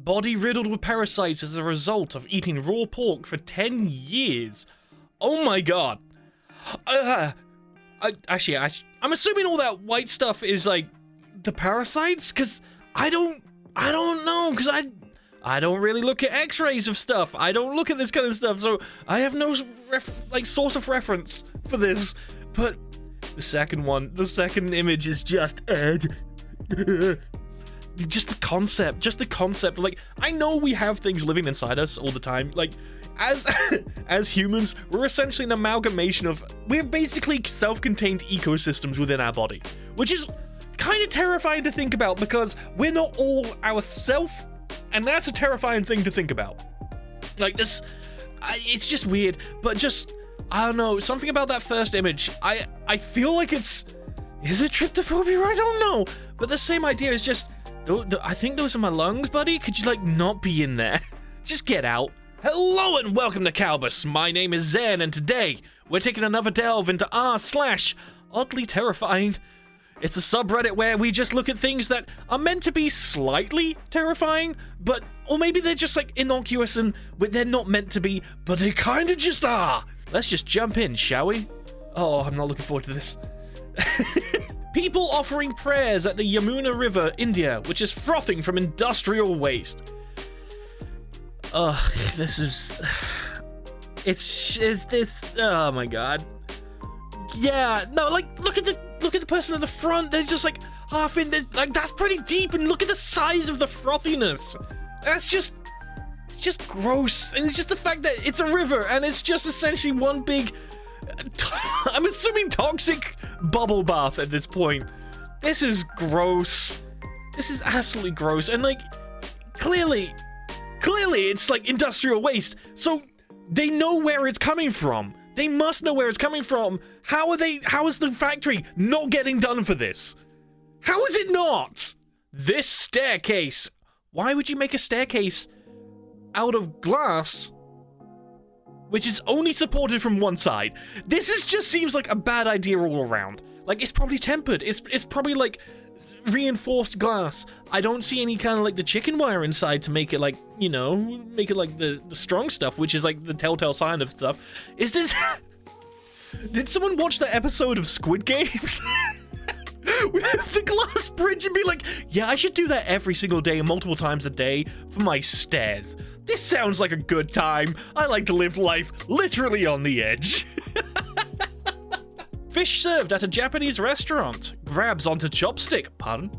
Body riddled with parasites as a result of eating raw pork for 10 years. Oh my god. Actually, I'm assuming all that white stuff is like the parasites, because I don't know, because I don't really look at x-rays of stuff. I don't look at this kind of stuff, so I have no source of reference for this. But the second image is just the concept. Like, I know we have things living inside us all the time. Like, as humans, we're essentially an amalgamation of, we're basically self-contained ecosystems within our body, which is kind of terrifying to think about, because we're not all ourself, and that's a terrifying thing to think about. Like, this, it's just weird, but just, I don't know, something about that first image, I feel like is it tryptophobia? I don't know, but the same idea is just, I think those are my lungs, buddy. Could you, like, not be in there? Just get out. Hello and welcome to Kalbus. My name is Zen, and today we're taking another delve into r/OddlyTerrifying. It's a subreddit where we just look at things that are meant to be slightly terrifying, or maybe they're just like innocuous and they're not meant to be, but they kind of just are. Let's just jump in, shall we? Oh, I'm not looking forward to this. People offering prayers at the Yamuna River, India, which is frothing from industrial waste. This is... It's oh my god. Yeah, no, like, look at the person at the front. They're just like half in. Like, that's pretty deep, and look at the size of the frothiness. It's just gross, and it's just the fact that it's a river, and it's just essentially one big, I'm assuming, toxic bubble bath at this point. This is gross. This is absolutely gross, and like, clearly it's like industrial waste, so they know where it's coming from. They must know where it's coming from. How is the factory not getting done for this? How is it not? This staircase. Why would you make a staircase out of glass, which is only supported from one side? This just seems like a bad idea all around. Like, it's probably tempered. It's probably like reinforced glass. I don't see any kind of like the chicken wire inside to make it like, you know, make it like the strong stuff, which is like the telltale sign of stuff. Is this... Did someone watch the episode of Squid Games? We have the glass bridge and be like, yeah, I should do that every single day, multiple times a day for my stairs. This sounds like a good time. I like to live life literally on the edge. Fish served at a Japanese restaurant. Grabs onto chopstick. Pardon?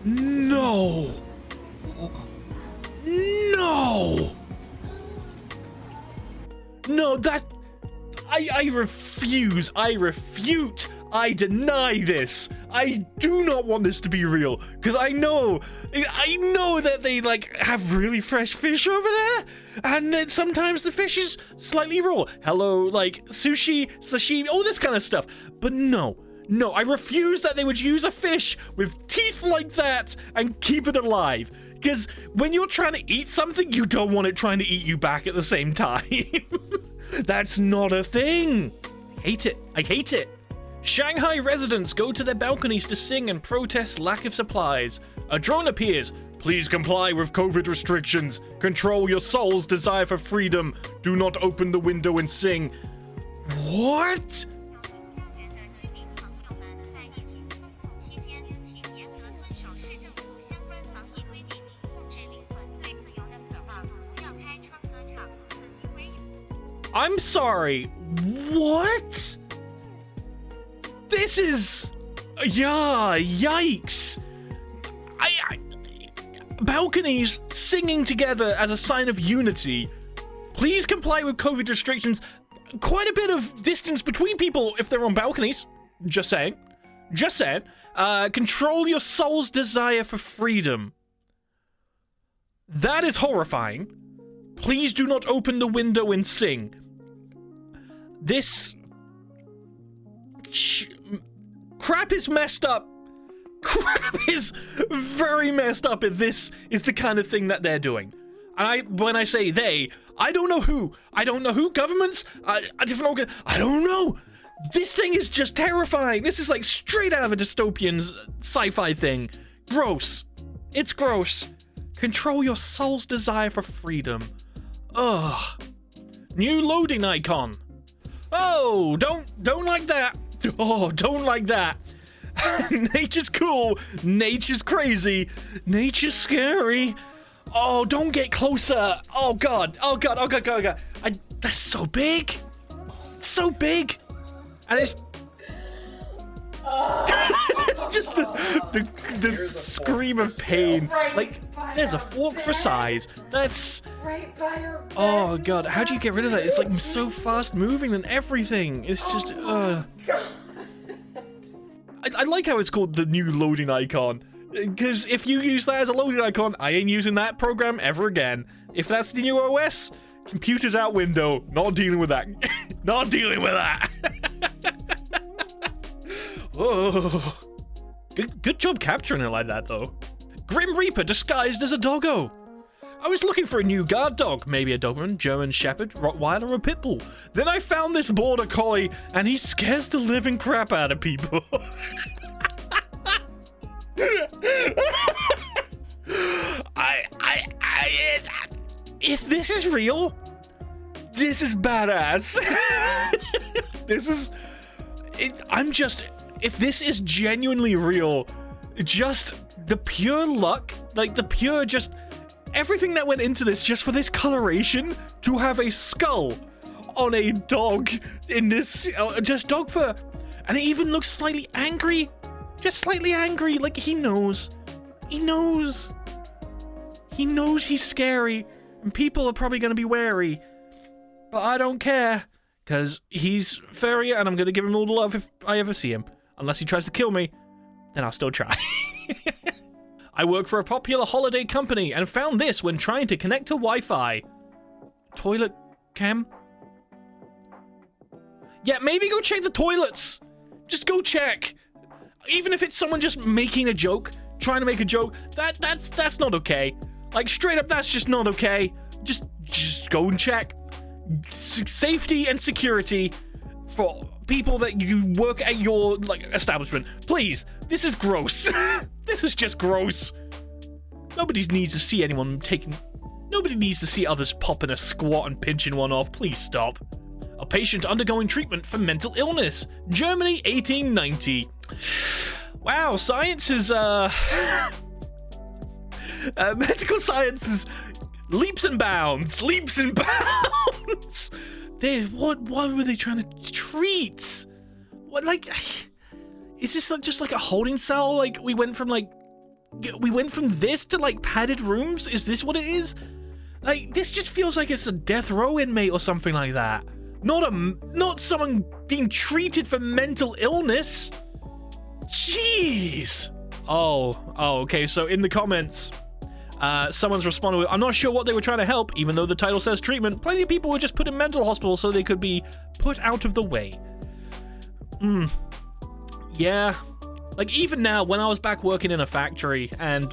No. No. No, that's... I refuse. I refute. I deny this. I do not want this to be real, because I know that they like have really fresh fish over there, and that sometimes the fish is slightly raw. Hello, like sushi, sashimi, all this kind of stuff. But no, I refuse that they would use a fish with teeth like that and keep it alive. Because when you're trying to eat something, you don't want it trying to eat you back at the same time. That's not a thing. Hate it. I hate it. Shanghai residents go to their balconies to sing and protest lack of supplies. A drone appears. Please comply with COVID restrictions. Control your soul's desire for freedom. Do not open the window and sing. What? I'm sorry. What? This is... Yeah, yikes. Balconies singing together as a sign of unity. Please comply with COVID restrictions. Quite a bit of distance between people if they're on balconies. Just saying. Just saying. Control your soul's desire for freedom. That is horrifying. Please do not open the window and sing. This... crap is messed up. Crap is very messed up if this is the kind of thing that they're doing. And when I say they, I don't know who. I don't know who. Governments? Different organ... I don't know. This thing is just terrifying. This is like straight out of a dystopian sci-fi thing. Gross. It's gross. Control your soul's desire for freedom. Ugh. New loading icon. Oh, don't like that. Oh, don't like that. Nature's cool. Nature's crazy. Nature's scary. Oh, don't get closer. Oh god. Oh god. Oh god. Oh god. That's so big. It's so big. And it's just the scream of pain. Like, there's a fork for size. That's right by her bed. Oh god, how do you get rid of that? It's like so fast moving and everything. It's just I like how it's called the new loading icon. Because if you use that as a loading icon, I ain't using that program ever again. If that's the new OS, computers out window. Not dealing with that. Not dealing with that. Oh, good job capturing it like that, though. Grim Reaper disguised as a doggo. I was looking for a new guard dog, maybe a Doberman, German Shepherd, Rottweiler, or Pitbull. Then I found this border collie, and he scares the living crap out of people. If this is real, this is badass. If this is genuinely real, just the pure luck, like the pure just everything that went into this just for this coloration to have a skull on a dog in this just dog fur, and it even looks slightly angry, just slightly angry, like he knows he's scary and people are probably going to be wary, but I don't care because he's furry and I'm going to give him all the love if I ever see him. Unless he tries to kill me, then I'll still try. I work for a popular holiday company and found this when trying to connect to Wi-Fi. Toilet cam? Yeah, maybe go check the toilets. Just go check. Even if it's someone just making a joke, trying to make a joke, that's not okay. Like, straight up, that's just not okay. Just go and check. Safety and security for people that you work at your establishment. Please, this is gross. This is just gross. Nobody needs to see others popping a squat and pinching one off. Please stop. A patient undergoing treatment for mental illness. Germany, 1890. Wow, science is medical science is leaps and bounds. What were they trying to treat? What, like, is this just like a holding cell? Like, we went from this to like padded rooms? Is this what it is? Like, this just feels like it's a death row inmate or something like that. Not someone being treated for mental illness. Jeez. Oh, okay. So in the comments, someone's responded with, I'm not sure what they were trying to help, even though the title says treatment. Plenty of people were just put in mental hospital so they could be put out of the way. Yeah. Like, even now, when I was back working in a factory and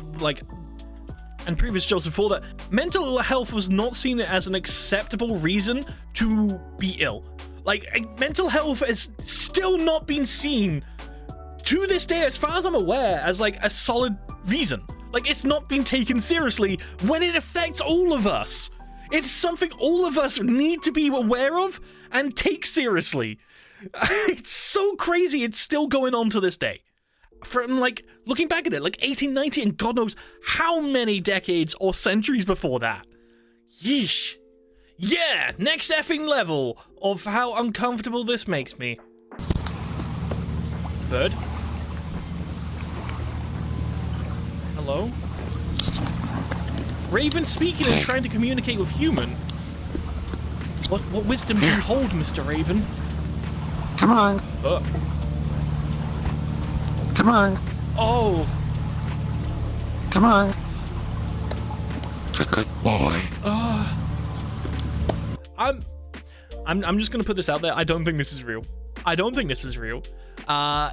previous jobs before that, mental health was not seen as an acceptable reason to be ill. Like, mental health has still not been seen to this day, as far as I'm aware, as like a solid reason. Like, it's not been taken seriously when it affects all of us. It's something all of us need to be aware of and take seriously. It's so crazy it's still going on to this day. From, like, looking back at it, like 1890 and God knows how many decades or centuries before that. Yeesh. Yeah, next effing level of how uncomfortable this makes me. It's a bird. Hello? Raven speaking and trying to communicate with human. What wisdom do you hold, Mr. Raven? Come on. Come on. Oh. Come on. Good boy. I'm just gonna put this out there. I don't think this is real. I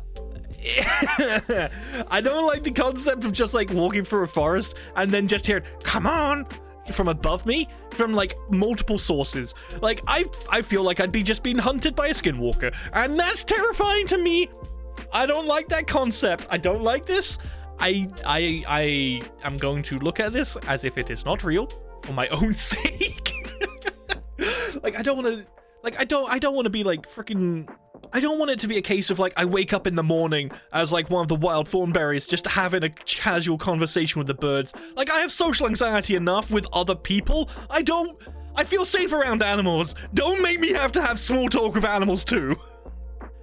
don't like the concept of just like walking through a forest and then just hearing, come on, from above me from like multiple sources. Like I feel like I'd be just being hunted by a skinwalker, and that's terrifying to me. I don't like that concept. I don't like this. I am going to look at this as if it is not real for my own sake. Like I don't want to be like freaking. I don't want it to be a case of like I wake up in the morning as like one of the wild thornberries just having a casual conversation with the birds. Like I have social anxiety enough with other people. I feel safe around animals. Don't make me have to have small talk with animals too.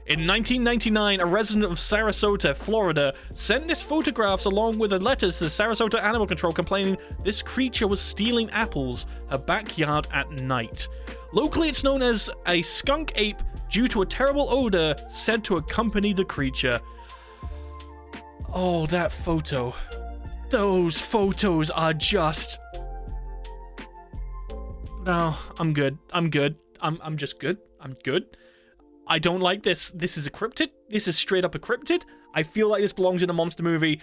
In 1999, a resident of Sarasota, Florida, sent this photographs along with a letter to the Sarasota Animal Control complaining this creature was stealing apples her backyard at night. Locally, it's known as a skunk ape due to a terrible odor said to accompany the creature. Oh, that photo. Those photos are just... No, I'm good. I'm good. I'm just good. I'm good. I don't like this. This is a cryptid. This is straight up a cryptid. I feel like this belongs in a monster movie.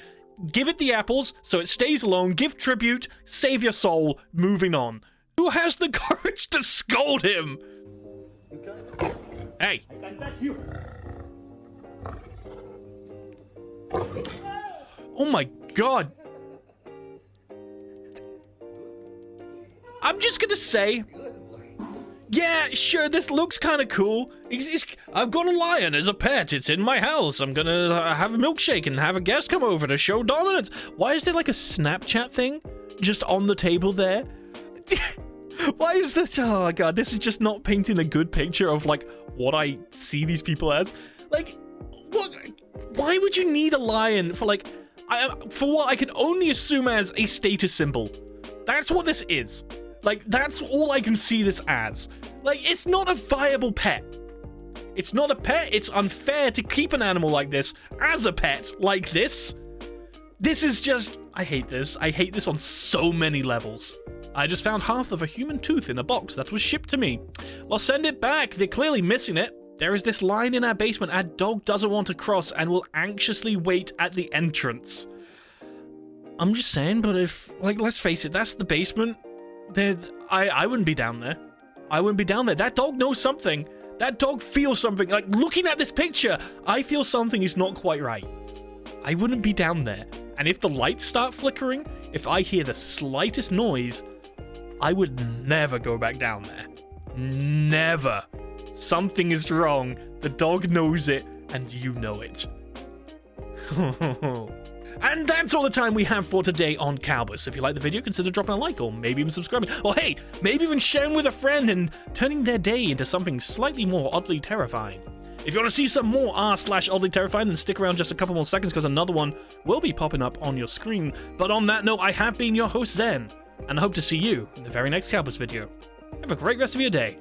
Give it the apples so it stays alone. Give tribute. Save your soul. Moving on. Who has the courage to scold him? Hey. Oh my god. I'm just gonna say, yeah, sure, this looks kind of cool. I've got a lion as a pet. It's in my house. I'm gonna have a milkshake and have a guest come over to show dominance. Why is there like a Snapchat thing just on the table there? Why is this? Oh god, this is just not painting a good picture of like what I see these people as. Like, what? Why would you need a lion for like, for what I can only assume as a status symbol? That's what this is. Like, that's all I can see this as. Like, it's not a viable pet. It's not a pet. It's unfair to keep an animal like this as a pet like this. This is just... I hate this. I hate this on so many levels. I just found half of a human tooth in a box that was shipped to me. Well, send it back. They're clearly missing it. There is this line in our basement our dog doesn't want to cross and will anxiously wait at the entrance. I'm just saying, but if... Like, let's face it, that's the basement. I wouldn't be down there. I wouldn't be down there. That dog knows something. That dog feels something. Like, looking at this picture, I feel something is not quite right. I wouldn't be down there. And if the lights start flickering, if I hear the slightest noise, I would never go back down there. Never. Something is wrong. The dog knows it, and you know it. And that's all the time we have for today on Kalbus. If you like the video, consider dropping a like or maybe even subscribing. Or hey, maybe even sharing with a friend and turning their day into something slightly more oddly terrifying. If you want to see some more r/OddlyTerrifying, then stick around just a couple more seconds because another one will be popping up on your screen. But on that note, I have been your host Zen, and I hope to see you in the very next Kalbus video. Have a great rest of your day.